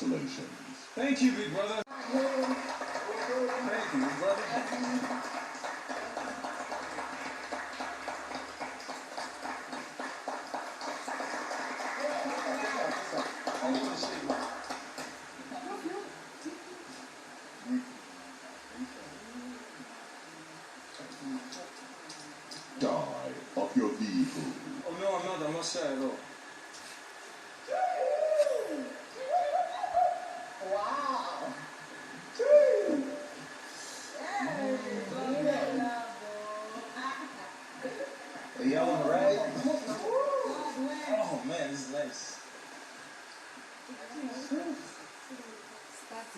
Congratulations. Thank you, big brother. Thank you, big brother. Die of your vehicle. Oh no, I'm not shy at all.